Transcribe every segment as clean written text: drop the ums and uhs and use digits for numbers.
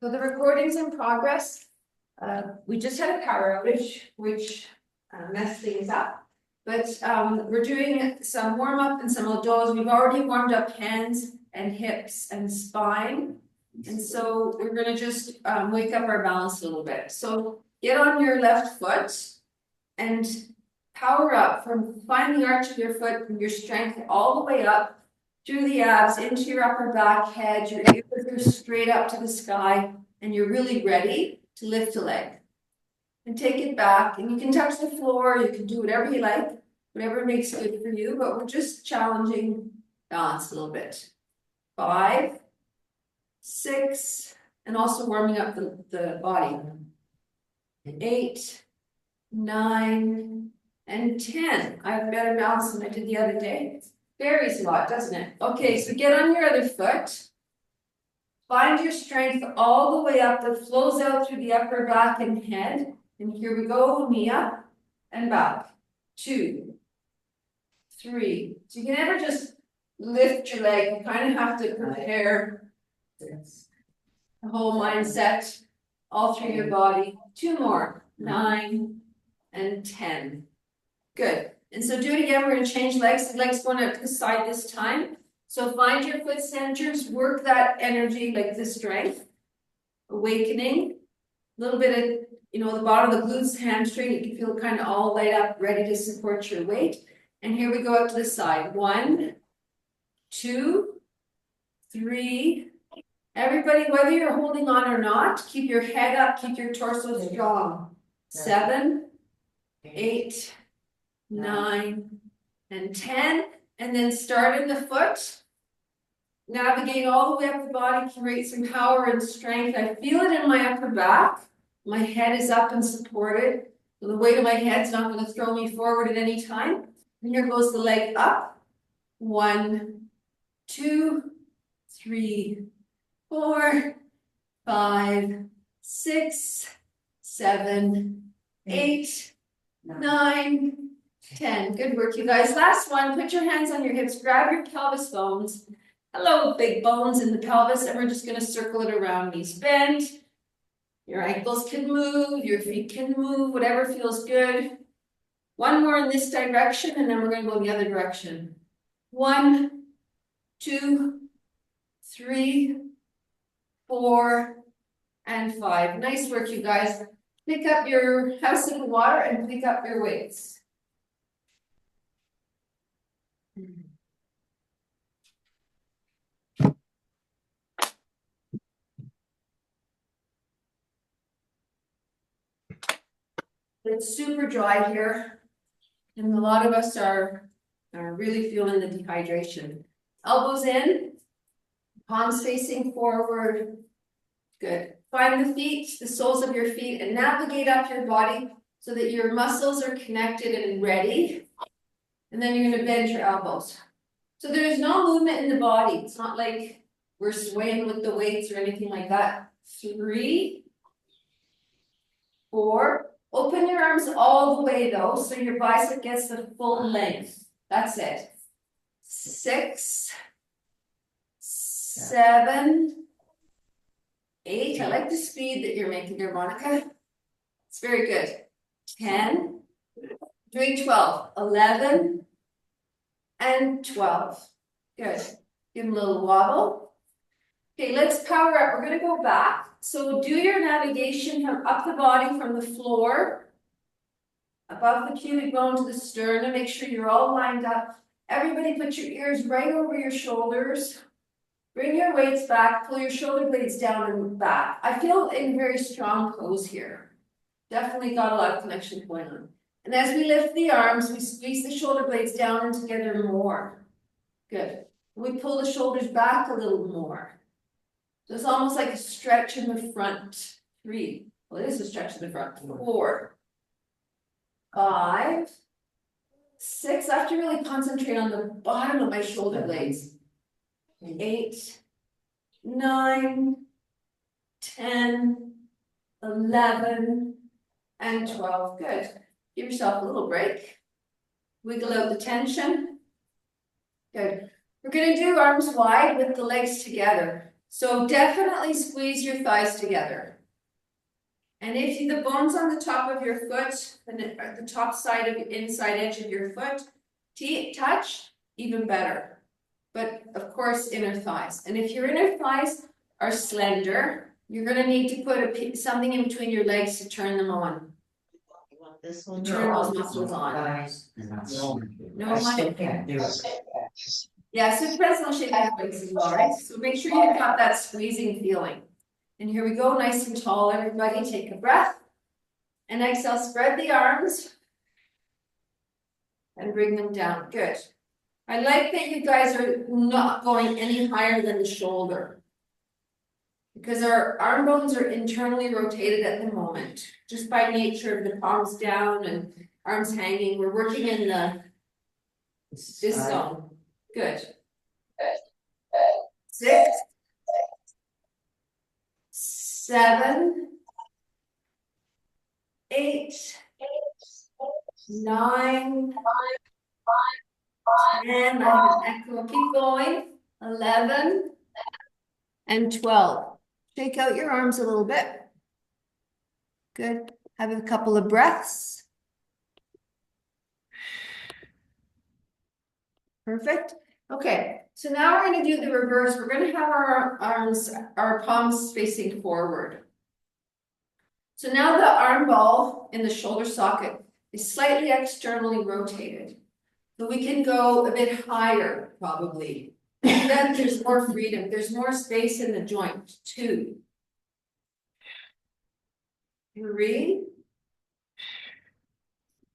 So the recording's in progress. We just had a power outage, which messed things up. But we're doing some warm up and some Eldoas. We've already warmed up hands and hips and spine. And so we're gonna just wake up our balance a little bit. So get on your left foot and power up find the arch of your foot and your strength all the way up through the abs into your upper back, head. Your ears are straight up to the sky and you're really ready to lift a leg. And take it back, and you can touch the floor, you can do whatever you like, whatever makes good for you, but we're just challenging balance a little bit. 5, 6, and also warming up the body. 8, 9, and 10. I have better balance than I did the other day. Varies a lot, doesn't it? Okay, so get on your other foot. Find your strength all the way up that flows out through the upper back and head. And here we go, knee up and back. 2, 3. So you can never just lift your leg. You kind of have to prepare the whole mindset all through your body. 2 more, 9 and 10. Good. And so do it again. We're going to change legs. The legs going out to the side this time. So find your foot centers, work that energy like the strength, awakening, a little bit of, the bottom of the glutes, hamstring, you can feel kind of all light up, ready to support your weight. And here we go out to the side. 1, 2, 3. Everybody, whether you're holding on or not, keep your head up, keep your torso strong. 7, 8, 9, and 10. And then start in the foot. Navigate all the way up the body, create some power and strength. I feel it in my upper back. My head is up and supported. So the weight of my head's not going to throw me forward at any time. And here goes the leg up. 1, 2, 3, 4, 5, 6, 7, 8, 9, 10. Good work, you guys. Last one. Put your hands on your hips. Grab your pelvis bones. Hello, big bones in the pelvis. And we're just going to circle it around. Knees bent. Your ankles can move. Your feet can move. Whatever feels good. One more in this direction. And then we're going to go in the other direction. 1, 2, 3, 4, and 5. Nice work, you guys. Pick up your house of water and pick up your weights. It's super dry here, and a lot of us are really feeling the dehydration. Elbows in, palms facing forward. Good. Find the feet, the soles of your feet, and navigate up your body so that your muscles are connected and ready. And then you're going to bend your elbows. So there's no movement in the body. It's not like we're swaying with the weights or anything like that. 3, 4. Open your arms all the way though, so your bicep gets the full length. That's it. 6, 7, 8. I like the speed that you're making there, Monica. It's very good. 10. Doing 12. 11. And 12. Good. Give them a little wobble. Okay, let's power up. We're going to go back. So do your navigation from up the body from the floor, above the pubic bone to the sternum. Make sure you're all lined up. Everybody put your ears right over your shoulders. Bring your weights back. Pull your shoulder blades down and back. I feel in a very strong pose here. Definitely got a lot of connection going on. And as we lift the arms, we squeeze the shoulder blades down and together more. Good. We pull the shoulders back a little more. So it's almost like a stretch in the front. 3. Well, it is a stretch in the front. 4, 5, 6. I have to really concentrate on the bottom of my shoulder blades. 8, 9, 10, 11, and 12. Good. Give yourself a little break. Wiggle out the tension. Good. We're going to do arms wide with the legs together. So definitely squeeze your thighs together. And if the bones on the top of your foot, and the top side of inside edge of your foot, touch, even better. But of course, inner thighs. And if your inner thighs are slender, you're gonna need to put something in between your legs to turn them on. This one. Turn those muscles on. Guys. No, I still can't do it. yeah, so it depends on shape of legs as well, right? So make sure you've got that squeezing feeling. And here we go, nice and tall, everybody. Take a breath. And exhale, spread the arms. And bring them down, good. I like that you guys are not going any higher than the shoulder. Because our arm bones are internally rotated at the moment. Just by nature of the palms down and arms hanging, we're working in this zone. Good. 6, 7, 8, 9, 10, I have an echo, keep going, 11, and 12. Shake out your arms a little bit. Good. Have a couple of breaths. Perfect. Okay, so now we're going to do the reverse. We're going to have our palms facing forward. So now the arm ball in the shoulder socket is slightly externally rotated. So we can go a bit higher, probably. Then there's more freedom. There's more space in the joint. 2, 3,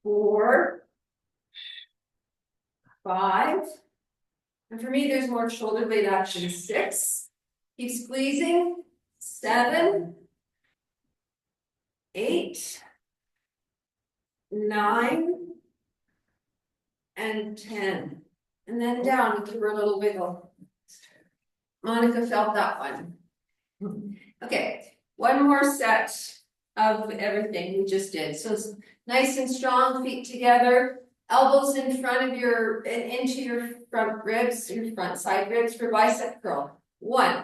4, 5. And for me, there's more shoulder blade action. 6. Keep squeezing. 7, 8, 9, and 10. And then down, give her a little wiggle. Monica felt that one. Okay, one more set of everything we just did. So nice and strong, feet together, elbows in front of and into your front ribs, your front side ribs for bicep curl. 1.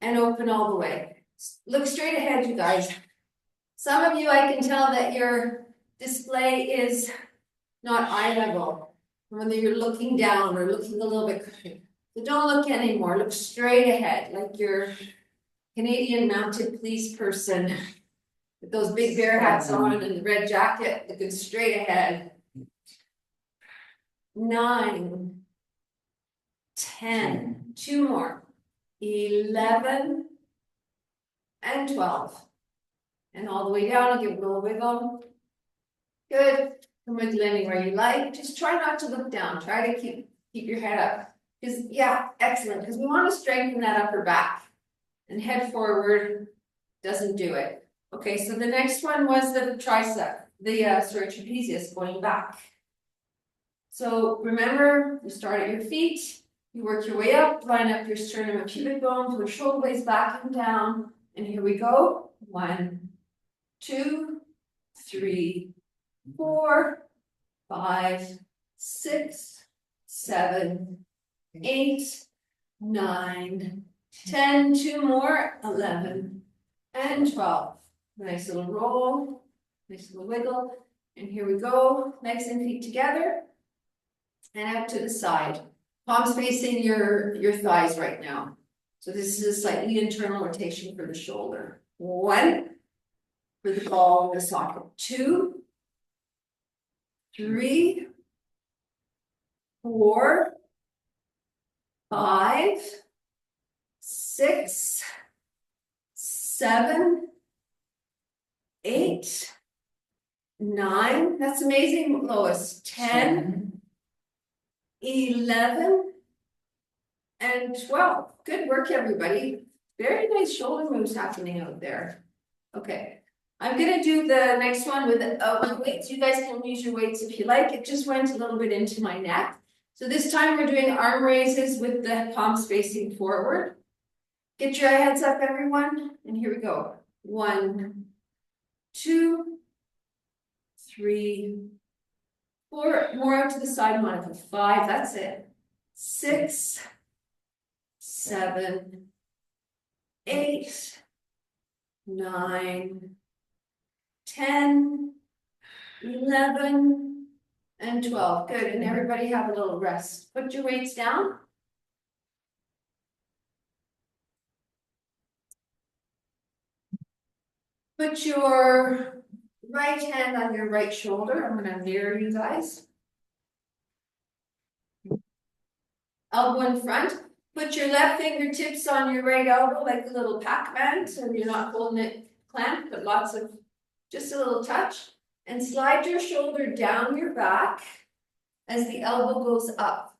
And open all the way. Look straight ahead, you guys. Some of you, I can tell that your display is not eye level. When you're looking down or looking a little bit, so don't look anymore. Look straight ahead, like your Canadian mounted police person with those big bear hats on and the red jacket, looking straight ahead. 9, 10, 2 more, 11, and 12. And all the way down, I'll give it a little wiggle. Good. Come wiggle anywhere you like. Just try not to look down. Try to keep your head up. Because, yeah, excellent. Because we want to strengthen that upper back. And head forward doesn't do it. Okay, so the next one was the tricep, trapezius going back. So remember, you start at your feet, you work your way up, line up your sternum and pubic bone, put shoulder blades back and down. And here we go. 1, 2, 3, 4, 5, 6, 7, 8, 9, 10, 2 more, 11, and 12. Nice little roll, nice little wiggle. And here we go, legs and feet together. And out to the side. Palms facing your thighs right now. So this is a slightly internal rotation for the shoulder. 1, for the ball in the socket. 2, 3, 4, 5, 6, 7, 8, 9. That's amazing, Lois. 10, 11, and 12. Good work, everybody. Very nice shoulder moves happening out there. Okay, I'm gonna do the next one with weights. You guys can use your weights if you like. It just went a little bit into my neck. So this time we're doing arm raises with the palms facing forward. Get your heads up, everyone. And here we go. 1, 2, 3, 4. More out to the side, Monica. 5. That's it. 6, 7, 8, 9, 10, 11, and 12. Good, and everybody have a little rest. Put your weights down. Put your right hand on your right shoulder. I'm gonna mirror you guys. Elbow in front. Put your left fingertips on your right elbow like a little Pac-Man, so you're not holding it clamped, but lots of, just a little touch. And slide your shoulder down your back as the elbow goes up.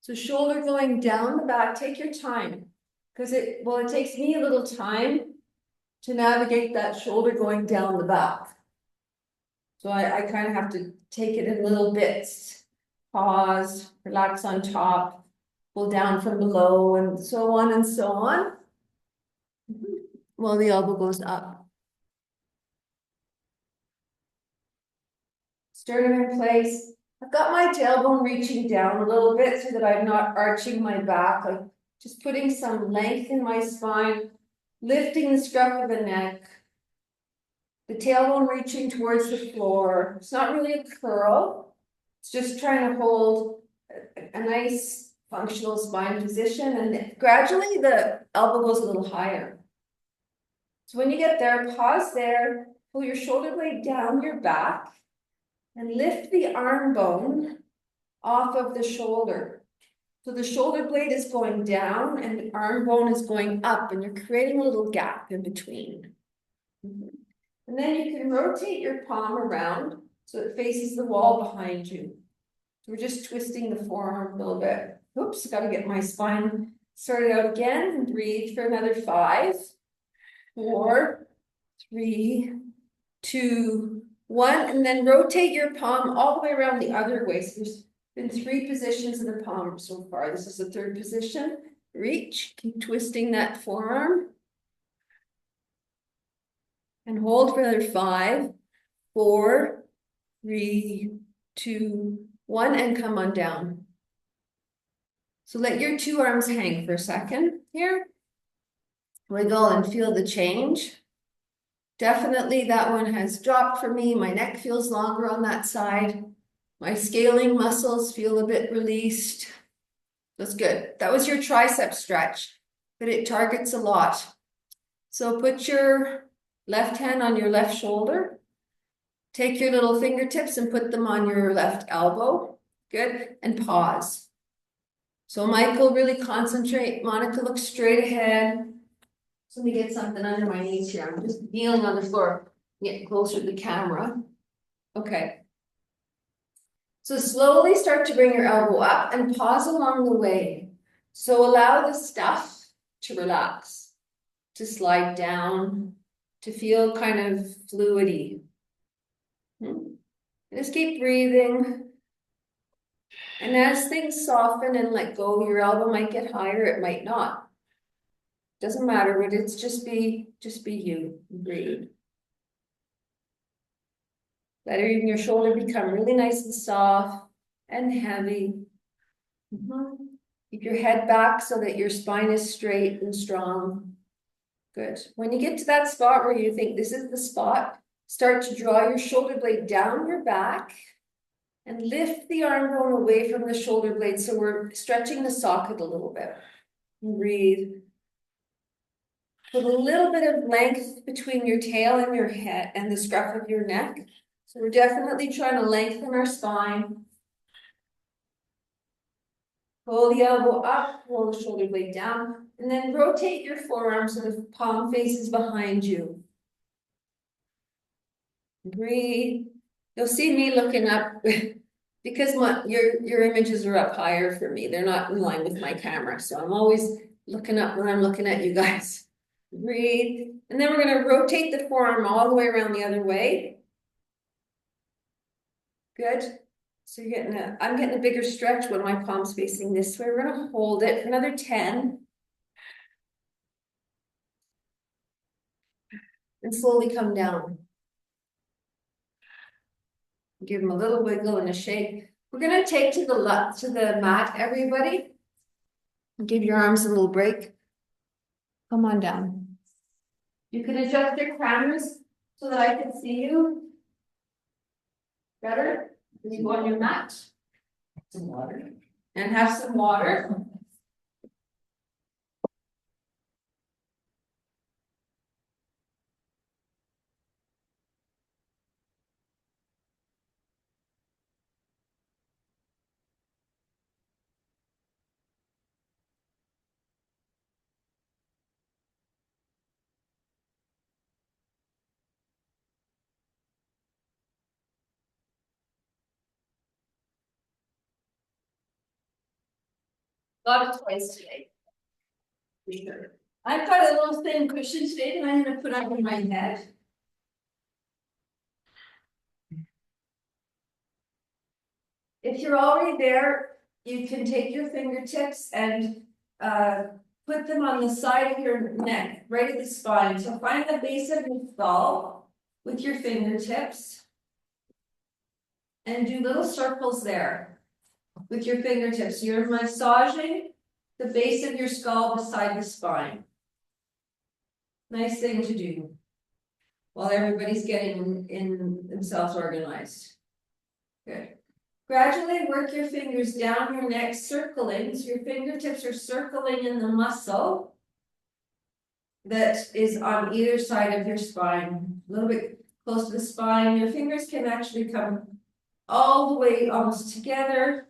So shoulder going down the back, take your time. Because it takes me a little time to navigate that shoulder going down the back. So I kind of have to take it in little bits. Pause, relax on top, pull down from below, and so on and so on. While the elbow goes up. Sternum in place. I've got my tailbone reaching down a little bit so that I'm not arching my back. I'm just putting some length in my spine, lifting the scruff of the neck. The tailbone reaching towards the floor. It's not really a curl. It's just trying to hold a nice functional spine position, and gradually the elbow goes a little higher. So when you get there, pause there, pull your shoulder blade down your back, and lift the arm bone off of the shoulder. So the shoulder blade is going down and the arm bone is going up, and you're creating a little gap in between. And then you can rotate your palm around so it faces the wall behind you. So we're just twisting the forearm a little bit. Oops, gotta get my spine sorted out again, and breathe for another 5, 4, 3, 2, 1, and then rotate your palm all the way around the other way. So there's been 3 positions of the palm so far. This is the 3rd position. Reach, keep twisting that forearm. And hold for another 5, 4, 3, 2, 1, and come on down. So let your 2 arms hang for a second here. Wiggle and feel the change. Definitely that one has dropped for me. My neck feels longer on that side. My scaling muscles feel a bit released. That's good. That was your tricep stretch, but it targets a lot. So put your left hand on your left shoulder. Take your little fingertips and put them on your left elbow. Good. And pause. So Michael, really concentrate. Monica, look straight ahead. So let me get something under my knees here. I'm just kneeling on the floor. Get closer to the camera. Okay. So slowly start to bring your elbow up and pause along the way. So allow the stuff to relax, to slide down, to feel kind of fluidy. Just keep breathing. And as things soften and let go, your elbow might get higher, it might not. Doesn't matter, but it's just be you. Breathe. Let even your shoulder become really nice and soft and heavy. Keep your head back so that your spine is straight and strong. Good. When you get to that spot where you think this is the spot, start to draw your shoulder blade down your back and lift the arm bone away from the shoulder blade. So we're stretching the socket a little bit. Breathe. Put a little bit of length between your tail and your head and the scruff of your neck. So we're definitely trying to lengthen our spine. Pull the elbow up, pull the shoulder blade down, and then rotate your forearm so the palm faces behind you. Breathe. You'll see me looking up because your images are up higher for me. They're not in line with my camera. So I'm always looking up when I'm looking at you guys. Breathe. And then we're going to rotate the forearm all the way around the other way. Good. So I'm getting a bigger stretch when my palm's facing this way. We're going to hold it for another 10. And slowly come down. Give them a little wiggle and a shake. We're going to take to the mat, everybody. Give your arms a little break. Come on down. You can adjust your cameras so that I can see you better. You go on your mat. Some water. And have some water. Got it twice today. I've got a little thin cushion today that I'm gonna put under my head. If you're already there, you can take your fingertips and put them on the side of your neck, right at the spine. So find the base of your skull with your fingertips. And do little circles there with your fingertips. You're massaging the base of your skull beside the spine. Nice thing to do while everybody's getting in themselves organized. Good. Gradually work your fingers down your neck, circling. So your fingertips are circling in the muscle that is on either side of your spine, a little bit close to the spine. Your fingers can actually come all the way almost together,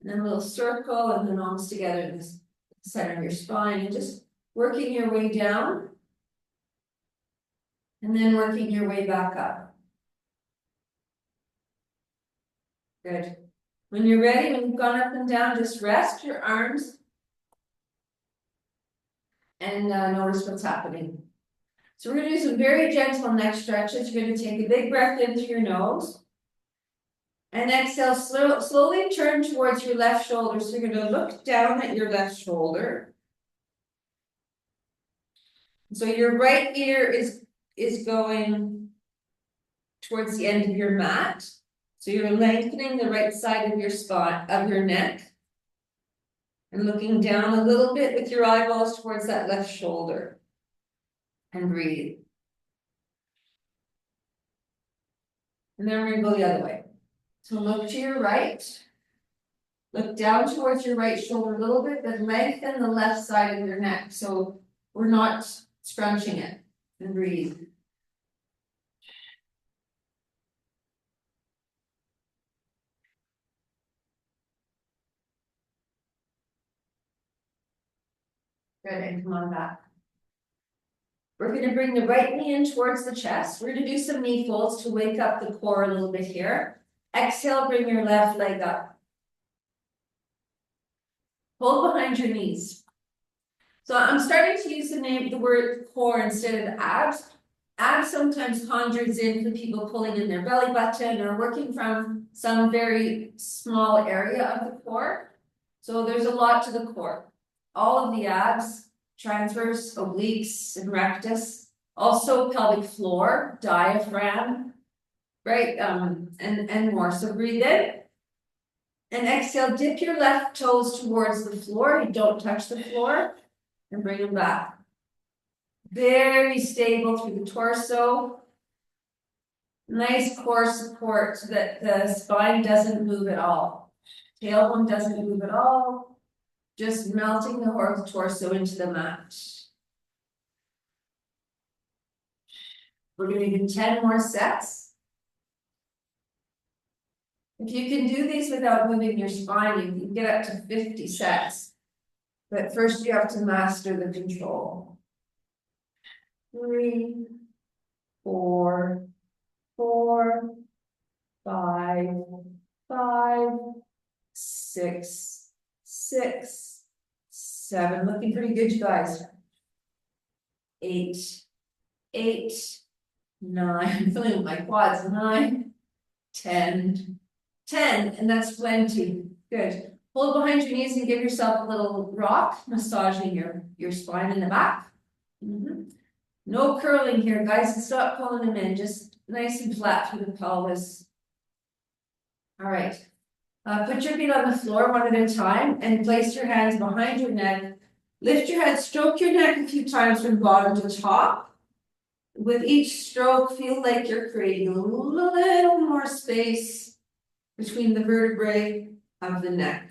and then a little circle, and then almost together in the center of your spine, and just working your way down, and then working your way back up. Good. When you're ready, when you've gone up and down, just rest your arms and notice what's happening. So we're going to do some very gentle neck stretches. You're going to take a big breath in through your nose. And exhale, slowly turn towards your left shoulder. So you're going to look down at your left shoulder. So your right ear is going towards the end of your mat. So you're lengthening the right side of your spine, of your neck. And looking down a little bit with your eyeballs towards that left shoulder. And breathe. And then we're going to go the other way. So look to your right. Look down towards your right shoulder a little bit, but lengthen the left side of your neck. So we're not scrunching it. And breathe. Good, and come on back. We're going to bring the right knee in towards the chest. We're going to do some knee folds to wake up the core a little bit here. Exhale, bring your left leg up. Hold behind your knees. So I'm starting to use the word core instead of abs. Abs sometimes conjures in for people pulling in their belly button or working from some very small area of the core. So there's a lot to the core. All of the abs, transverse, obliques, and rectus, also pelvic floor, diaphragm, right? And more. So breathe in. And exhale, dip your left toes towards the floor. You don't touch the floor. And bring them back. Very stable through the torso. Nice core support so that the spine doesn't move at all. Tailbone doesn't move at all. Just melting the whole torso into the mat. We're going to do 10 more sets. If you can do these without moving your spine, you can get up to 50 sets. But first you have to master the control. 3, 4, 4, 5, 5, 6, 6, 7. Looking pretty good, you guys. 8, 8, 9. I'm feeling my quads. 9, 10, 10, and that's plenty. Good. Hold behind your knees and give yourself a little rock, massaging your spine in the back. No curling here, guys, and stop pulling them in. Just nice and flat through the pelvis. All right. Put your feet on the floor one at a time and place your hands behind your neck. Lift your head, stroke your neck a few few times from bottom to top. With each stroke, feel like you're creating a little more space between the vertebrae of the neck.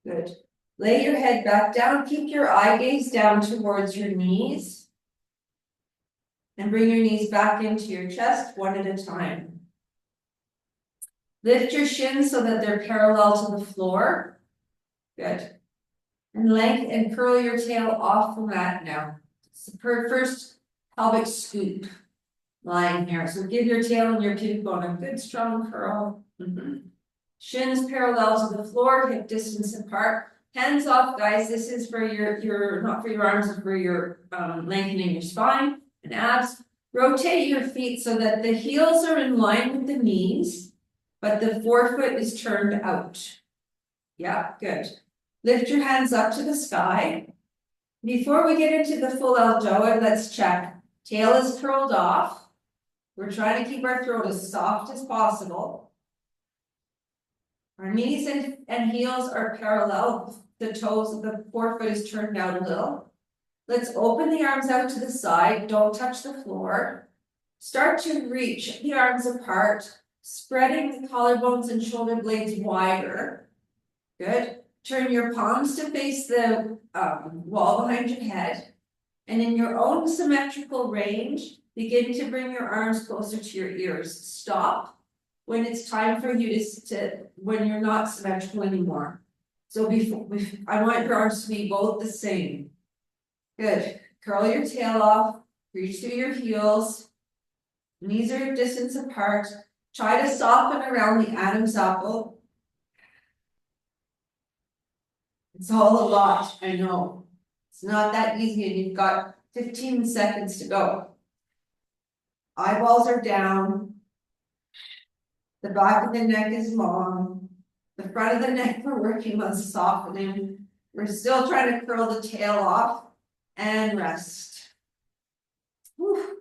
Good. Lay your head back down, keep your eye gaze down towards your knees. And bring your knees back into your chest one at a time. Lift your shins so that they're parallel to the floor. Good. And lengthen and curl your tail off the mat now. It's the first pelvic scoop line here. So give your tail and your pubic bone a good strong curl. Shins parallel to the floor, hip distance apart. Hands off, guys. This is for your not for your arms, but for your lengthening your spine and abs. Rotate your feet so that the heels are in line with the knees, but the forefoot is turned out. Yeah, good. Lift your hands up to the sky. Before we get into the full Eldoa, let's check. Tail is curled off. We're trying to keep our throat as soft as possible. Our knees and heels are parallel. The toes of the forefoot is turned out a little. Let's open the arms out to the side. Don't touch the floor. Start to reach the arms apart, spreading the collarbones and shoulder blades wider. Good. Turn your palms to face the wall behind your head. And in your own symmetrical range, begin to bring your arms closer to your ears. Stop when it's time for you when you're not symmetrical anymore. So I want your arms to be both the same. Good. Curl your tail off, reach through your heels. Knees are distance apart. Try to soften around the Adam's apple. It's all a lot, I know. It's not that easy and you've got 15 seconds to go. Eyeballs are down. The back of the neck is long. The front of the neck, we're working on softening. We're still trying to curl the tail off. And rest. Whew.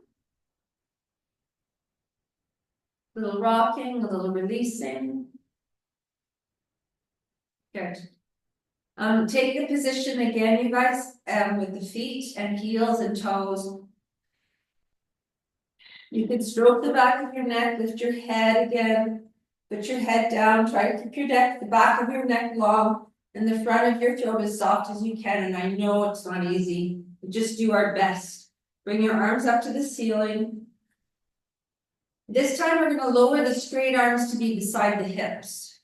A little rocking, a little releasing. Good. Take the position again, you guys, with the feet and heels and toes. You can stroke the back of your neck, lift your head again, put your head down, try to keep your neck, the back of your neck long, and the front of your throat as soft as you can. And I know it's not easy. Just do our best. Bring your arms up to the ceiling. This time we're going to lower the straight arms to be beside the hips.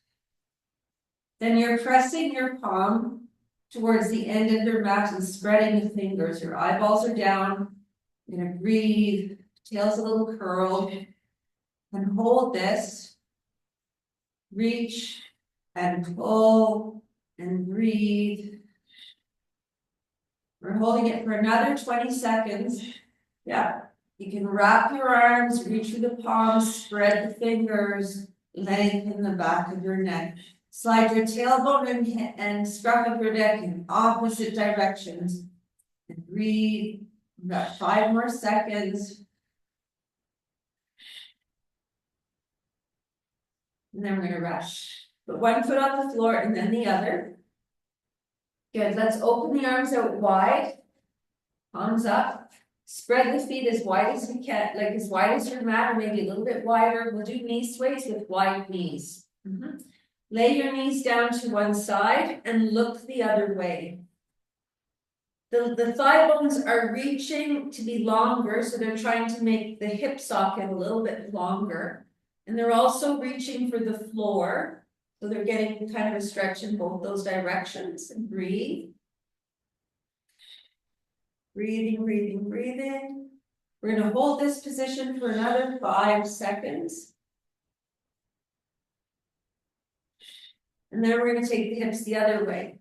Then you're pressing your palm towards the end of your mat and spreading the fingers. Your eyeballs are down. You're going to breathe. Tail's a little curled. And hold this. Reach and pull and breathe. We're holding it for another 20 seconds. Yeah. You can wrap your arms, reach through the palms, spread the fingers, lengthen the back of your neck. Slide your tailbone and scruff of your neck in opposite directions. And breathe. We've got 5 more seconds. And then we're going to rush. Put one foot on the floor and then the other. Good. Let's open the arms out wide. Palms up. Spread the feet as wide as you can, like as wide as your mat, or maybe a little bit wider. We'll do knee sways with wide knees. Lay your knees down to one side and look the other way. The thigh bones are reaching to be longer, so they're trying to make the hip socket a little bit longer. And they're also reaching for the floor, so they're getting kind of a stretch in both those directions. And breathe. Breathing, breathing, breathing. We're going to hold this position for another 5 seconds. And then we're going to take the hips the other way.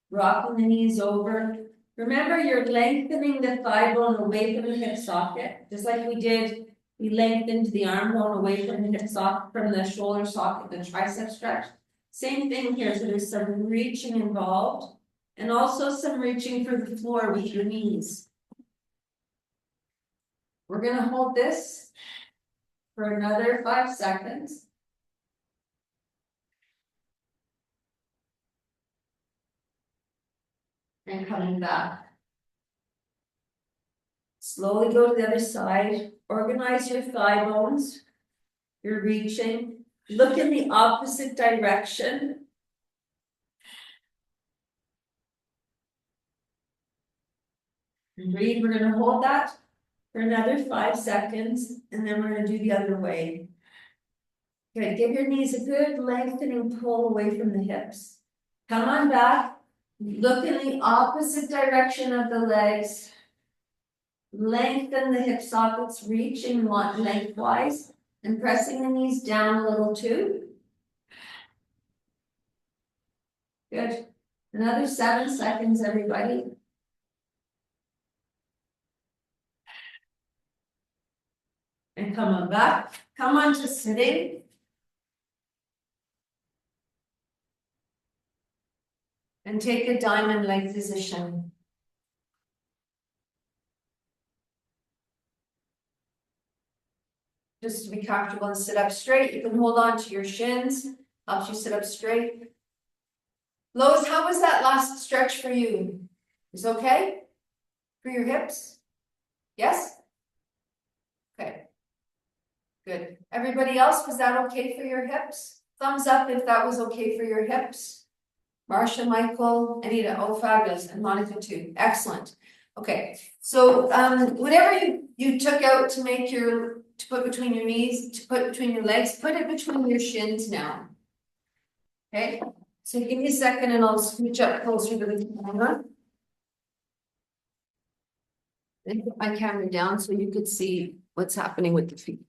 Rocking the knees over. Remember, you're lengthening the thigh bone away from the hip socket, just like we did. We lengthened the arm bone away from the hip socket, from the shoulder socket, the tricep stretch. Same thing here. So there's some reaching involved, and also some reaching for the floor with your knees. We're going to hold this for another 5 seconds. And coming back. Slowly go to the other side, organize your thigh bones. You're reaching, look in the opposite direction. And breathe, we're gonna hold that for another 5 seconds, and then we're gonna do the other way. Okay, give your knees a good lengthening pull away from the hips. Come on back, look in the opposite direction of the legs. Lengthen the hip sockets, reaching lengthwise, and pressing the knees down a little too. Good. Another 7 seconds, everybody. And come on back. Come on to sitting. And take a diamond leg position. Just to be comfortable and sit up straight. You can hold on to your shins. Helps you sit up straight. Lois, how was that last stretch for you? Is okay? For your hips? Yes? Okay. Good. Everybody else, was that okay for your hips? Thumbs up if that was okay for your hips. Marsha, Michael, Anita, oh fabulous, and Monica too. Excellent. Okay, so whatever you took out to make to put between your knees, to put between your legs, put it between your shins now. Okay, so give me a second and I'll scooch up closer to the camera. And put my camera down so you could see what's happening with the feet.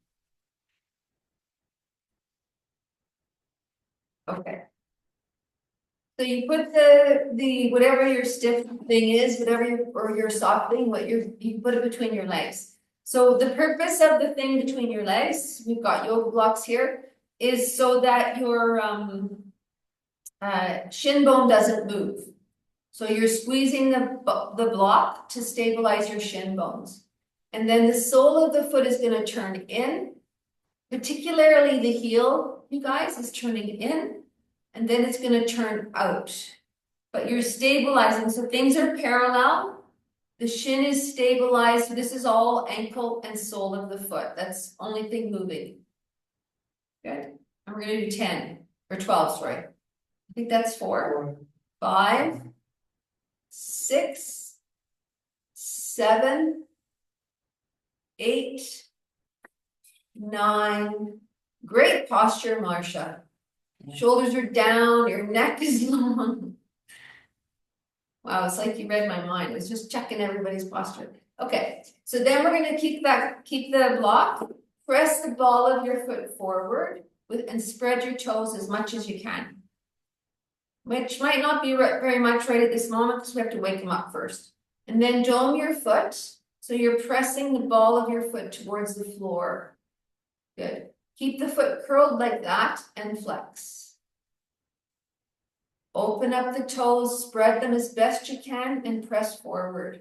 Okay. So you put the whatever your stiff thing is, or your soft thing, you put it between your legs. So the purpose of the thing between your legs, we've got yoga blocks here, is so that your shin bone doesn't move. So you're squeezing the block to stabilize your shin bones. And then the sole of the foot is going to turn in, particularly the heel, you guys, is turning in. And then it's going to turn out, but you're stabilizing. So things are parallel. The shin is stabilized. So this is all ankle and sole of the foot. That's the only thing moving. Good. And we're going to do 10 or 12, sorry. I think that's 4, 5, 6, 7, 8, 9. Great posture, Marsha. Shoulders are down, your neck is long. Wow, it's like you read my mind. It's just checking everybody's posture. Okay, so then we're going to keep the block, press the ball of your foot forward and spread your toes as much as you can. Which might not be very much right at this moment because we have to wake them up first. And then dome your foot. So you're pressing the ball of your foot towards the floor. Good. Keep the foot curled like that and flex. Open up the toes, spread them as best you can and press forward.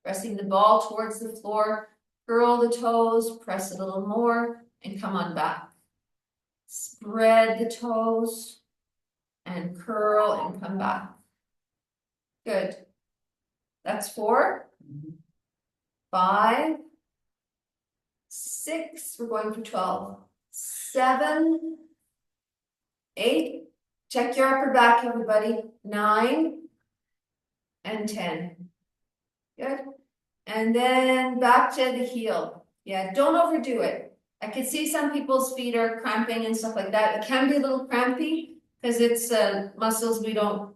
Pressing the ball towards the floor, curl the toes, press a little more and come on back. Spread the toes and curl and come back. Good. That's 4, 5, 6, we're going for 12, 7, 8, check your upper back, everybody, 9, and 10. Good. And then back to the heel. Yeah, don't overdo it. I can see some people's feet are cramping and stuff like that. It can be a little crampy because it's muscles we don't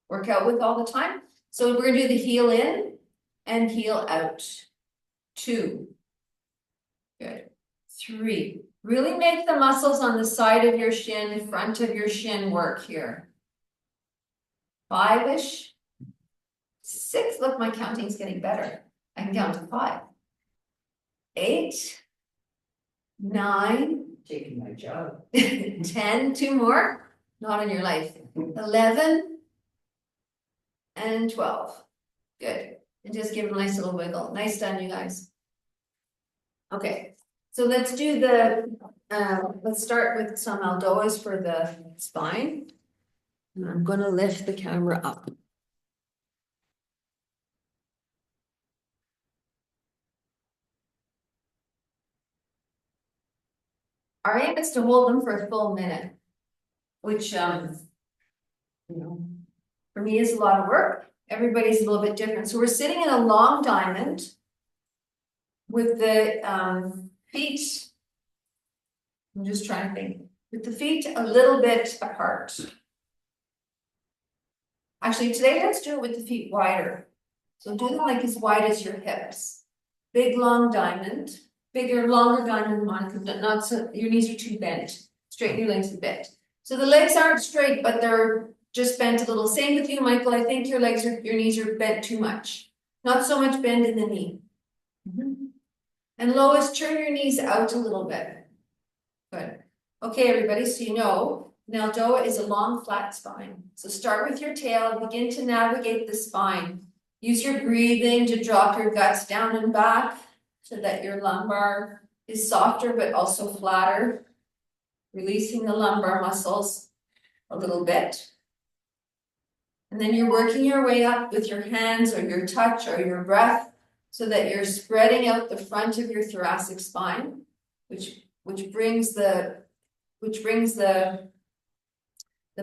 work out with all the time. So we're gonna do the heel in and heel out. 2. Good. 3. Really make the muscles on the side of your shin, front of your shin work here. 5-ish. 6. Look, my counting's getting better. I can count to 5. 8. 9. Taking my job. 10. 2 more. Not in your life. 11. And 12. Good. And just give it a nice little wiggle. Nice done, you guys. Okay, so let's do let's start with some Eldoas for the spine. And I'm going to lift the camera up. Our aim is to hold them for a full minute, which, you know, for me is a lot of work. Everybody's a little bit different. So we're sitting in a long diamond with the feet. I'm just trying to think. With the feet a little bit apart. Actually, today let's do it with the feet wider. So do them like as wide as your hips. Big long diamond, bigger, longer diamond, Monica, not so your knees are too bent. Straighten your legs a bit. So the legs aren't straight, but they're just bent a little. Same with you, Michael. I think your knees are bent too much. Not so much bend in the knee. And Lois, turn your knees out a little bit. Good. Okay, everybody, so you know, an Eldoa is a long, flat spine. So start with your tail, begin to navigate the spine. Use your breathing to drop your guts down and back so that your lumbar is softer but also flatter. Releasing the lumbar muscles a little bit. And then you're working your way up with your hands or your touch or your breath so that you're spreading out the front of your thoracic spine, which brings the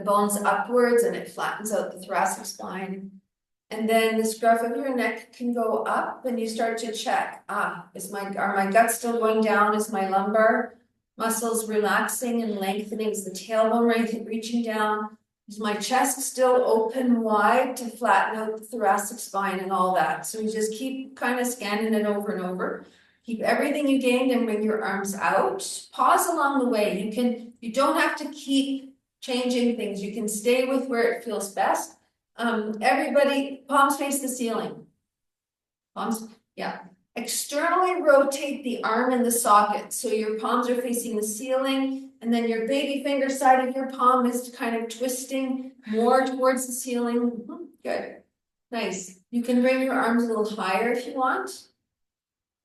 bones upwards and it flattens out the thoracic spine. And then the scruff of your neck can go up and you start to check, are my guts still going down? Is my lumbar muscles relaxing and lengthening? Is the tailbone reaching down? Is my chest still open wide to flatten out the thoracic spine and all that? So you just keep kind of scanning it over and over. Keep everything you gained and bring your arms out. Pause along the way. You don't have to keep changing things. You can stay with where it feels best. Everybody, palms face the ceiling. Palms, yeah. Externally rotate the arm in the socket. So your palms are facing the ceiling, and then your baby finger side of your palm is kind of twisting more towards the ceiling. Good. Nice. You can bring your arms a little higher if you want.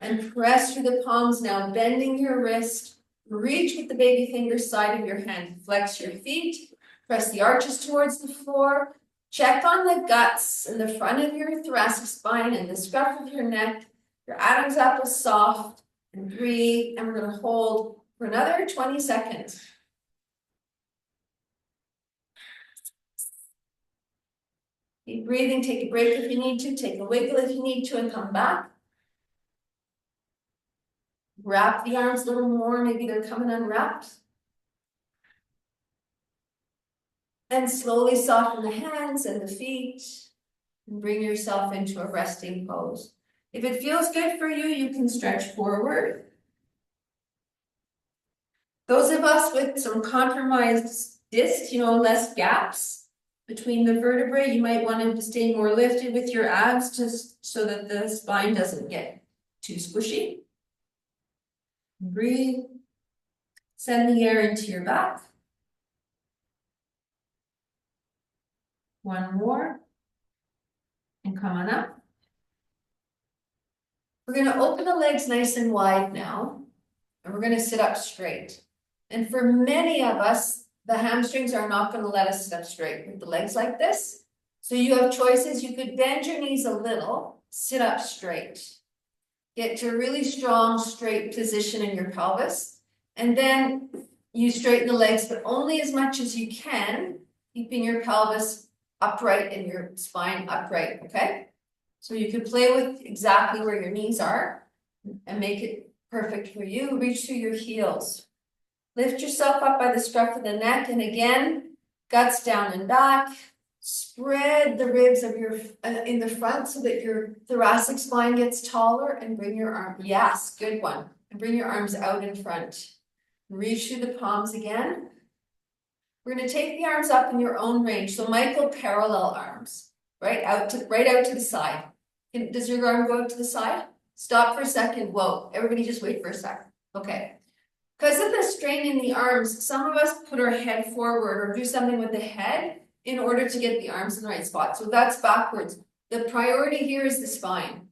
And press through the palms now, bending your wrist. Reach with the baby finger side of your hand. Flex your feet. Press the arches towards the floor. Check on the guts in the front of your thoracic spine and the scruff of your neck. Your Adam's apple soft. And breathe. And we're going to hold for another 20 seconds. Keep breathing. Take a break if you need to. Take a wiggle if you need to and come back. Wrap the arms a little more. Maybe they're coming unwrapped. And slowly soften the hands and the feet and bring yourself into a resting pose. If it feels good for you, you can stretch forward. Those of us with some compromised discs, less gaps between the vertebrae, you might want to stay more lifted with your abs just so that the spine doesn't get too squishy. Breathe. Send the air into your back. One more. And come on up. We're going to open the legs nice and wide now. And we're going to sit up straight. And for many of us, the hamstrings are not going to let us sit up straight with the legs like this. So you have choices. You could bend your knees a little, sit up straight. Get to a really strong, straight position in your pelvis. And then you straighten the legs, but only as much as you can, keeping your pelvis upright and your spine upright, okay? So you can play with exactly where your knees are and make it perfect for you. Reach through your heels. Lift yourself up by the scruff of the neck, and again, guts down and back. Spread the ribs of your in the front so that your thoracic spine gets taller, and bring your arm. Yes, good one. And bring your arms out in front. Reach through the palms again. We're going to take the arms up in your own range. So Michael, parallel arms, right out to the side. Does your arm go out to the side? Stop for a second. Whoa, everybody just wait for a second. Okay. Because of the strain in the arms, some of us put our head forward or do something with the head in order to get the arms in the right spot. So that's backwards. The priority here is the spine.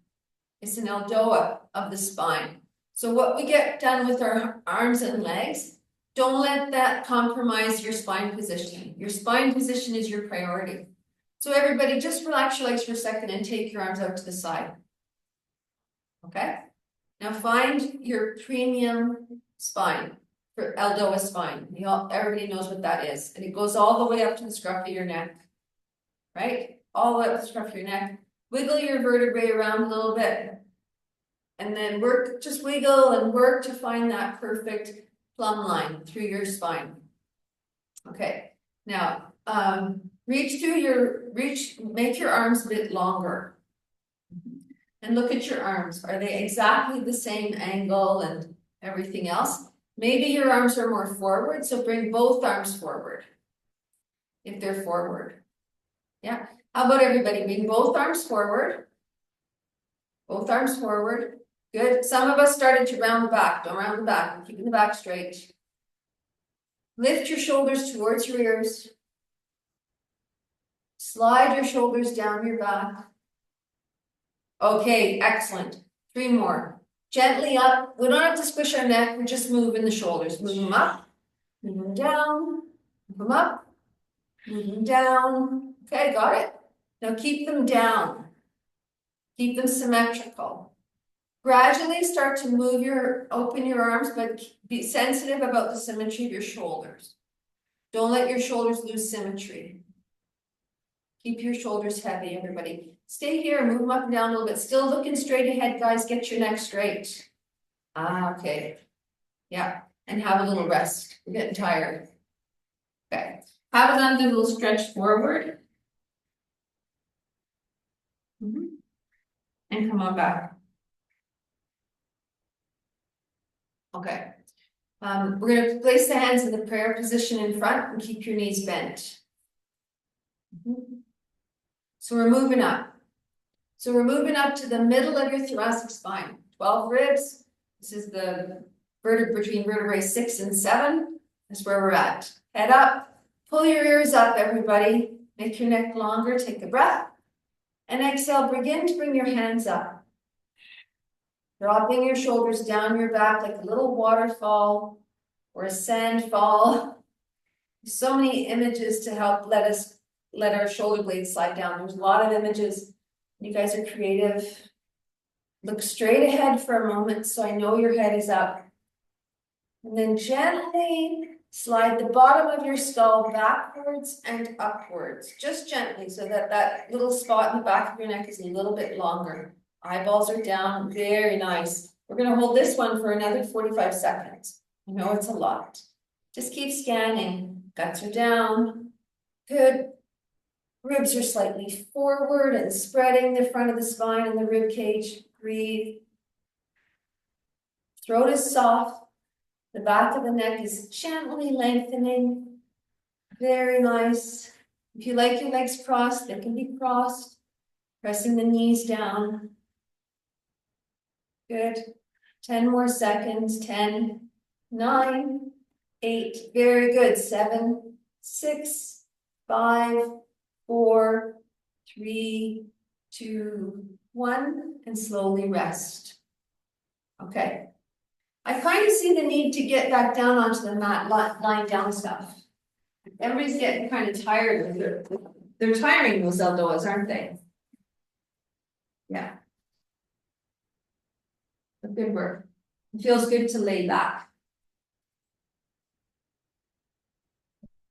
It's an Eldoa of the spine. So what we get done with our arms and legs, don't let that compromise your spine position. Your spine position is your priority. So everybody, just relax your legs for a second and take your arms out to the side. Okay? Now find your premium spine. for Eldoa spine. Everybody knows what that is, and it goes all the way up to the scruff of your neck. Right? All the way up to the scruff of your neck. Wiggle your vertebrae around a little bit. And then just wiggle and work to find that perfect plumb line through your spine. Okay, now make your arms a bit longer. And look at your arms. Are they exactly the same angle and everything else? Maybe your arms are more forward, so bring both arms forward. If they're forward. Yeah. How about everybody? Bring both arms forward. Both arms forward. Good. Some of us started to round the back. Don't round the back. I'm keeping the back straight. Lift your shoulders towards your ears. Slide your shoulders down your back. Okay, excellent. 3 more. Gently up. We don't have to squish our neck. We're just moving the shoulders. Move them up. Move them down. Move them up. Move them down. Okay, got it. Now keep them down. Keep them symmetrical. Gradually start to open your arms, but be sensitive about the symmetry of your shoulders. Don't let your shoulders lose symmetry. Keep your shoulders heavy, everybody. Stay here, move them up and down a little bit. Still looking straight ahead, guys. Get your neck straight. Okay. Yeah, and have a little rest. We're getting tired. Okay. Have another little stretch forward. And come on back. Okay. We're going to place the hands in the prayer position in front and keep your knees bent. So we're moving up. So we're moving up to the middle of your thoracic spine. 12 ribs. This is the vertebrae between vertebrae 6 and 7. That's where we're at. Head up. Pull your ears up, everybody. Make your neck longer. Take a breath. And exhale. Begin to bring your hands up. Dropping your shoulders down your back like a little waterfall or a sand fall. So many images to help let our shoulder blades slide down. There's a lot of images. You guys are creative. Look straight ahead for a moment so I know your head is up. And then gently slide the bottom of your skull backwards and upwards. Just gently so that that little spot in the back of your neck is a little bit longer. Eyeballs are down. Very nice. We're going to hold this one for another 45 seconds. I know it's a lot. Just keep scanning. Guts are down. Good. Ribs are slightly forward and spreading the front of the spine and the rib cage. Breathe. Throat is soft. The back of the neck is gently lengthening. Very nice. If you like your legs crossed, they can be crossed. Pressing the knees down. Good. 10 more seconds. 10, 9, 8. Very good. 7, 6, 5, 4, 3, 2, 1. And slowly rest. Okay. I kind of see the need to get back down onto the mat, lying down stuff. Everybody's getting kind of tired. They're tiring, those Eldoas, aren't they? Yeah. Good work. It feels good to lay back.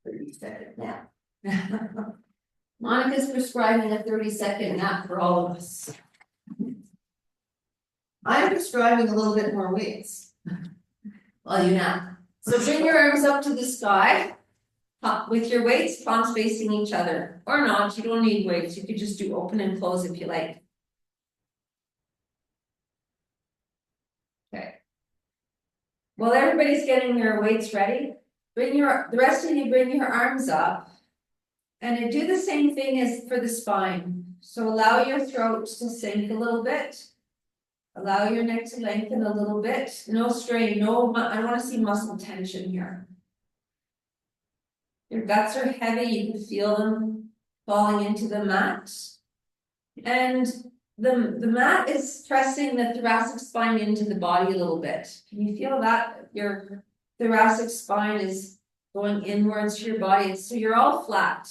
30 seconds nap. Monica's prescribing a 30-second nap for all of us. I'm prescribing a little bit more weights. Well, you nap. So bring your arms up to the sky with your weights, palms facing each other. Or not, you don't need weights. You could just do open and close if you like. Okay. While everybody's getting their weights ready, the rest of you bring your arms up and do the same thing as for the spine. So allow your throat to sink a little bit. Allow your neck to lengthen a little bit. No strain, I want to see muscle tension here. Your guts are heavy, you can feel them falling into the mat. And the mat is pressing the thoracic spine into the body a little bit. Can you feel that? Your thoracic spine is going inwards to your body. So you're all flat,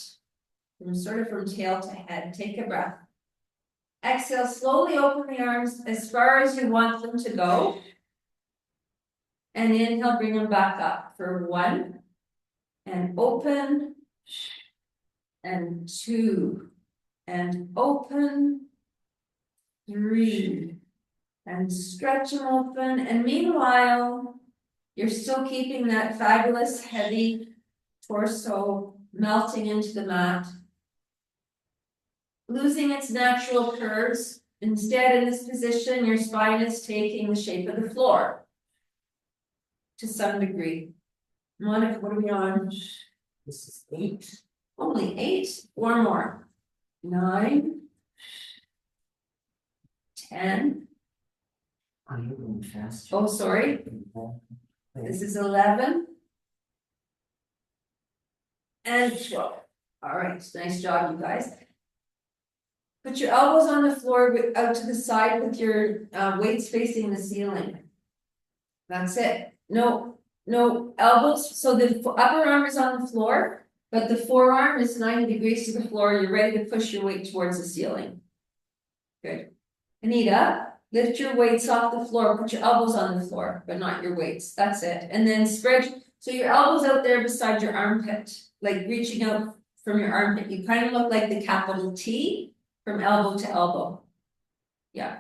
sort of from tail to head. Take a breath. Exhale, slowly open the arms as far as you want them to go. And inhale, bring them back up for 1. And open. And 2. And open. 3. And stretch them open. And meanwhile, you're still keeping that fabulous heavy torso melting into the mat, losing its natural curves. Instead, in this position, your spine is taking the shape of the floor to some degree. Monica, what are we on? This is 8. Only 8. 4 more. 9. 10. Are you going fast? Oh, sorry. This is 11. And 12. All right, nice job, you guys. Put your elbows on the floor out to the side with your weights facing the ceiling. That's it. No elbows. So the upper arm is on the floor, but the forearm is 90 degrees to the floor. You're ready to push your weight towards the ceiling. Good. Anita, lift your weights off the floor. Put your elbows on the floor, but not your weights. That's it. And then spread. So your elbows out there beside your armpit, like reaching out from your armpit. You kind of look like the capital T from elbow to elbow. Yeah.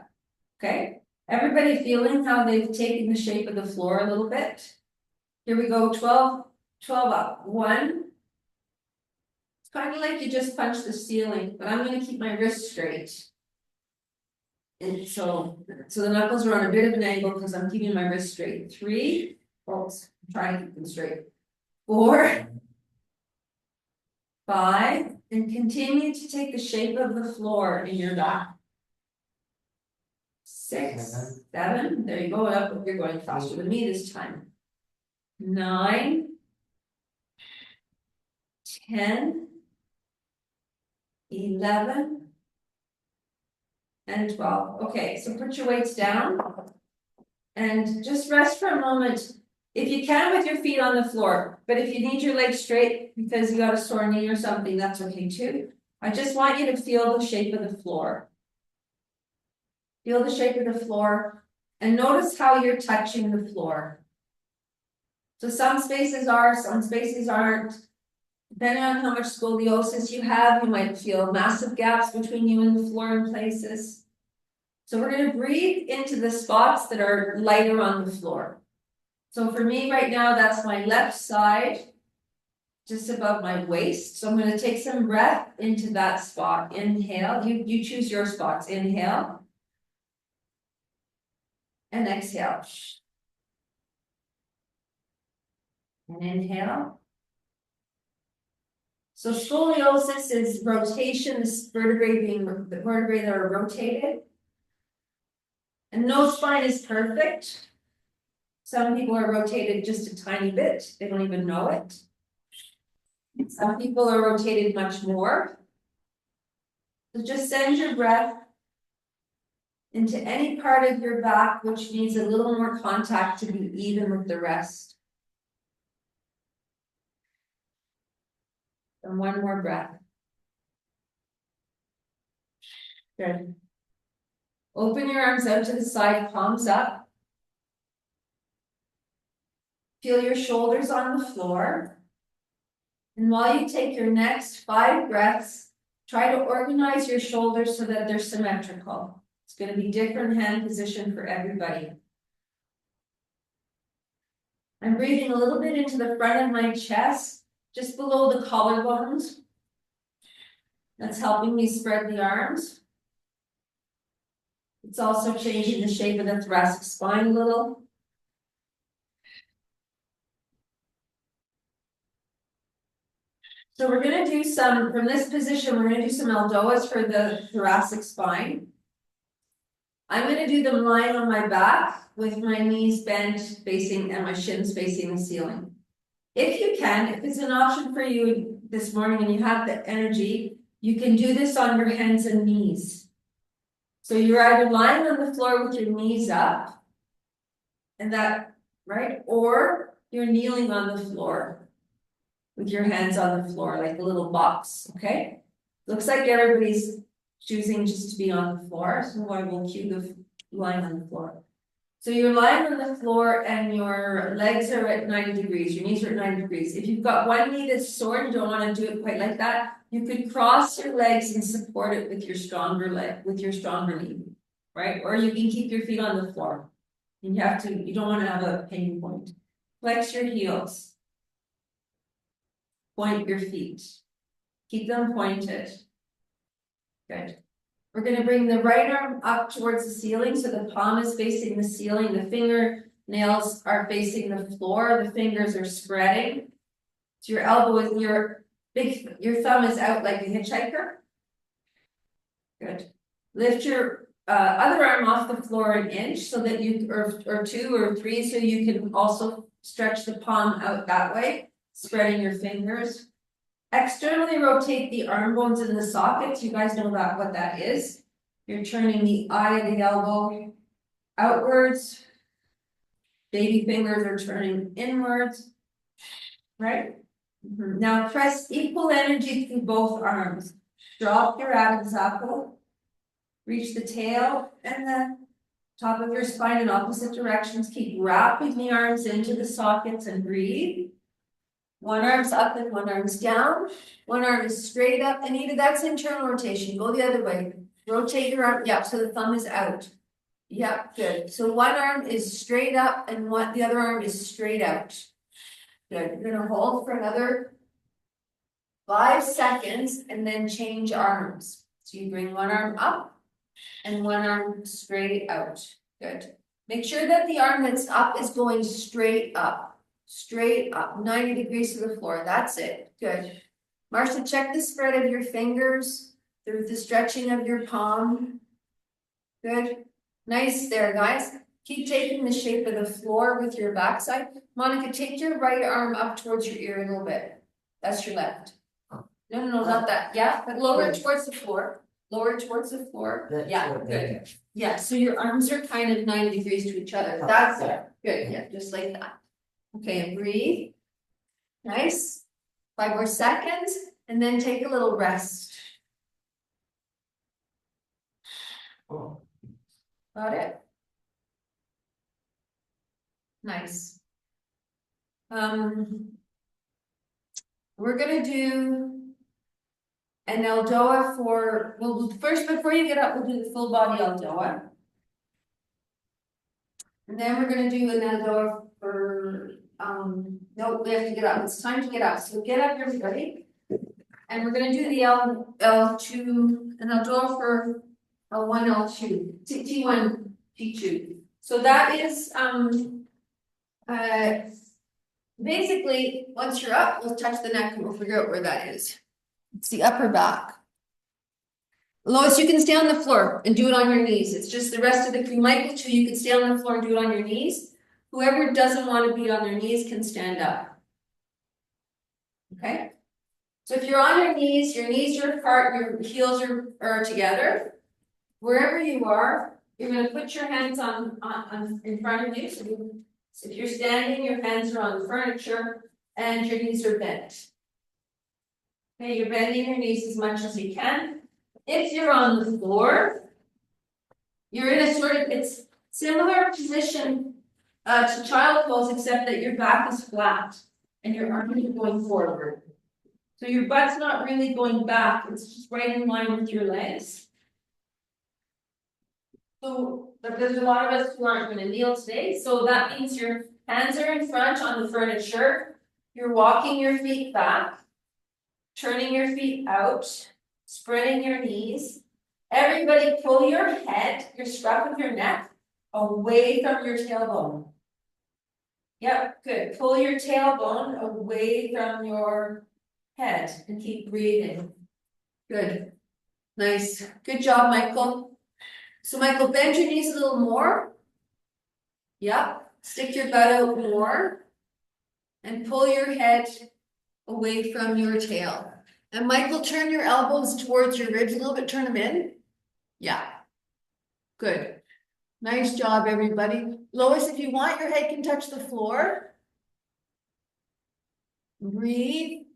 Okay. Everybody feeling how they've taken the shape of the floor a little bit? Here we go. 12 up. 1. It's kind of like you just punched the ceiling, but I'm going to keep my wrist straight. And so the knuckles are on a bit of an angle because I'm keeping my wrist straight. 3. Oops, I'm trying to keep them straight. 4. 5. And continue to take the shape of the floor in your back. 6. 7. There you go. Up. You're going faster than me this time. 9. 10. 11. And 12. Okay, so put your weights down and just rest for a moment. If you can with your feet on the floor, but if you need your legs straight because you got a sore knee or something, that's okay too. I just want you to feel the shape of the floor. Feel the shape of the floor and notice how you're touching the floor. So some spaces are, some spaces aren't. Depending on how much scoliosis you have, you might feel massive gaps between you and the floor in places. So we're going to breathe into the spots that are lighter on the floor. So for me right now, that's my left side, just above my waist. So I'm going to take some breath into that spot. Inhale. You choose your spots. Inhale. And exhale. And inhale. So scoliosis is rotation, the vertebrae that are rotated. And no spine is perfect. Some people are rotated just a tiny bit. They don't even know it. Some people are rotated much more. So just send your breath into any part of your back which needs a little more contact to be even with the rest. And one more breath. Good. Open your arms out to the side, palms up. Feel your shoulders on the floor. And while you take your next 5 breaths, try to organize your shoulders so that they're symmetrical. It's going to be different hand position for everybody. I'm breathing a little bit into the front of my chest, just below the collarbones. That's helping me spread the arms. It's also changing the shape of the thoracic spine a little. So we're going to do some, from this position, we're going to do some Eldoas for the thoracic spine. I'm going to do them lying on my back with my knees bent facing and my shins facing the ceiling. If you can, if it's an option for you this morning and you have the energy, you can do this on your hands and knees. So you're either lying on the floor with your knees up, and that, right? Or you're kneeling on the floor with your hands on the floor, like a little box, okay? Looks like everybody's choosing just to be on the floor, so I will cue the lying on the floor. So you're lying on the floor and your legs are at 90 degrees, your knees are at 90 degrees. If you've got one knee that's sore and you don't want to do it quite like that, you could cross your legs and support it with your stronger leg, with your stronger knee, right? Or you can keep your feet on the floor. And you don't want to have a pain point. Flex your heels. Point your feet. Keep them pointed. Good. We're going to bring the right arm up towards the ceiling, so the palm is facing the ceiling, the fingernails are facing the floor, the fingers are spreading. So your elbow is your thumb is out like a hitchhiker. Good. Lift your other arm off the floor an inch so that you, or 2 or 3, so you can also stretch the palm out that way, spreading your fingers. Externally rotate the arm bones in the sockets. You guys know what that is. You're turning the eye of the elbow outwards. Baby fingers are turning inwards, right? Now press equal energy through both arms. Drop your Adam's apple. Reach the tail and the top of your spine in opposite directions. Keep wrapping the arms into the sockets and breathe. One arm's up and one arm's down. One arm is straight up. Anita, that's internal rotation. Go the other way. Rotate your arm. Yep, so the thumb is out. Yep, good. So one arm is straight up and the other arm is straight out. Good. You're gonna hold for another 5 seconds and then change arms. So you bring one arm up and one arm straight out. Good. Make sure that the arm that's up is going straight up. Straight up, 90 degrees to the floor. That's it. Good. Marcia, check the spread of your fingers through the stretching of your palm. Good. Nice there, guys. Keep taking the shape of the floor with your backside. Monica, take your right arm up towards your ear a little bit. That's your left. No, not that. Yeah, but lower towards the floor. Lower towards the floor. Yeah, good. Yeah, so your arms are kind of 90 degrees to each other. That's it. Good. Yeah, just like that. Okay, breathe. Nice. 5 more seconds, and then take a little rest. Oh. Got it? Nice. We're gonna do an Eldoa well, first, before you get up, we'll do the full body Eldoa. And then we're gonna do an Eldoa for, no, we have to get up. It's time to get up. So get up, everybody. And we're gonna do the L2, an Eldoa for L1, L2, T1, T2. So that is, basically, once you're up, we'll touch the neck and we'll figure out where that is. It's the upper back. Lois, you can stay on the floor and do it on your knees. It's just the rest of the crew. Michael, too, you can stay on the floor and do it on your knees. Whoever doesn't want to be on their knees can stand up. Okay? So if you're on your knees are apart, your heels are together. Wherever you are, you're going to put your hands on in front of you. So if you're standing, your hands are on the furniture and your knees are bent. Okay, you're bending your knees as much as you can. If you're on the floor, you're in a it's similar position to child pose, except that your back is flat and your arms are going forward. So your butt's not really going back, it's just right in line with your legs. So, but there's a lot of us who aren't going to kneel today, so that means your hands are in front on the furniture, you're walking your feet back, turning your feet out, spreading your knees. Everybody pull your head, your scruff of your neck, away from your tailbone. Yep, good. Pull your tailbone away from your head and keep breathing. Good. Nice. Good job, Michael. So Michael, bend your knees a little more. Yep. Stick your butt out more. And pull your head away from your tail. And Michael, turn your elbows towards your ribs a little bit. Turn them in. Yeah. Good. Nice job, everybody. Lois, if you want, your head can touch the floor. Breathe.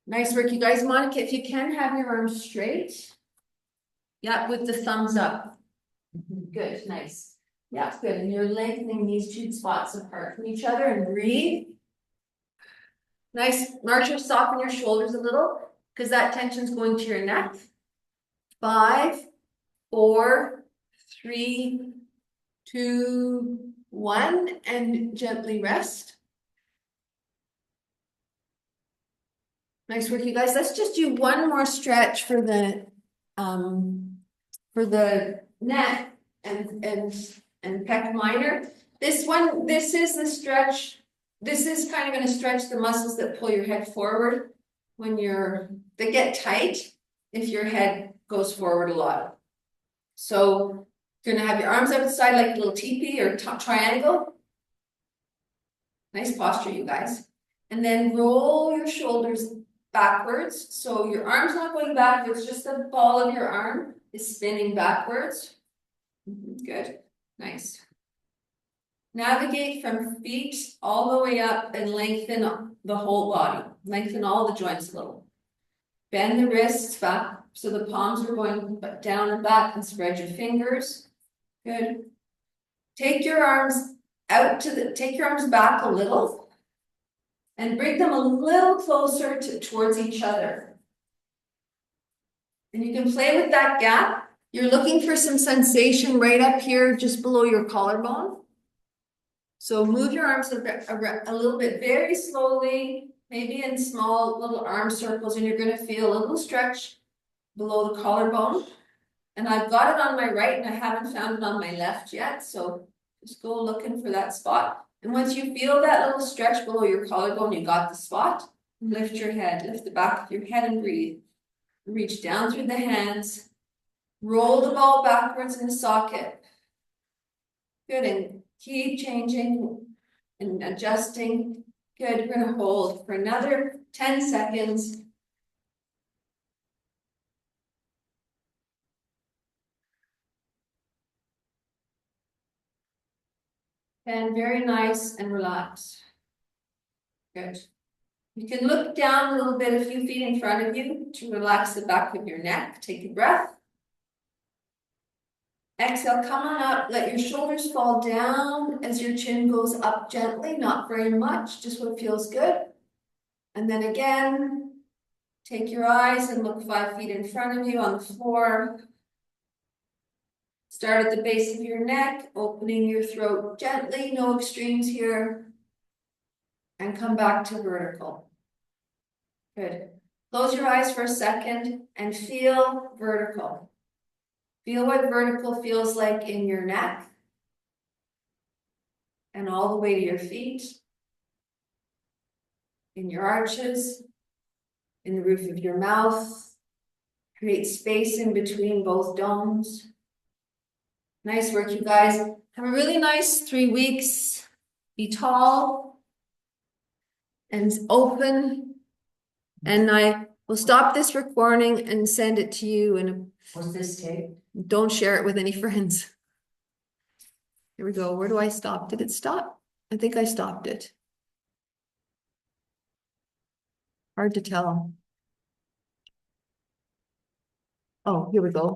Nice work, you guys. Monica, if you can, have your arms straight. Yeah, with the thumbs up. Good, nice. Yeah, good, and you're lengthening these two spots apart from each other and breathe. Nice, Marcia, soften your shoulders a little, because that tension's going to your neck. 5, 4, 3, 2, 1, and gently rest. Nice work, you guys. Let's just do one more stretch for the neck and pec minor. This one, this is the stretch. This is kind of going to stretch the muscles that pull your head forward when they get tight if your head goes forward a lot. So you're gonna have your arms out the side like a little teepee or triangle. Nice posture, you guys. And then roll your shoulders backwards. So your arm's not going backwards, just the ball of your arm is spinning backwards. Good, nice. Navigate from feet all the way up and lengthen the whole body. Lengthen all the joints a little. Bend the wrists back so the palms are going down and back, and spread your fingers. Good. Take your arms take your arms back a little and bring them a little closer towards each other. And you can play with that gap. You're looking for some sensation right up here, just below your collarbone. So move your arms a little bit very slowly, maybe in small little arm circles, and you're going to feel a little stretch below the collarbone. And I've got it on my right and I haven't found it on my left yet. So just go looking for that spot. And once you feel that little stretch below your collarbone, you got the spot, lift your head, lift the back of your head and breathe. Reach down through the hands, roll the ball backwards in the socket. Good, and keep changing and adjusting. Good, we're gonna hold for another 10 seconds. And very nice and relaxed. Good. You can look down a little bit, a few feet in front of you to relax the back of your neck. Take a breath. Exhale, come on up, let your shoulders fall down as your chin goes up gently, not very much, just what feels good. And then again, take your eyes and look 5 feet in front of you on the floor. Start at the base of your neck, opening your throat gently, no extremes here. And come back to vertical. Good. Close your eyes for a second and feel vertical. Feel what vertical feels like in your neck and all the way to your feet, in your arches, in the roof of your mouth. Create space in between both domes. Nice work, you guys. Have a really nice 3 weeks. Be tall and open. And I will stop this recording and send it to you. And Was this tape? don't share it with any friends. Here we go. Where do I stop? Did it stop? I think I stopped it. Hard to tell. Oh, here we go.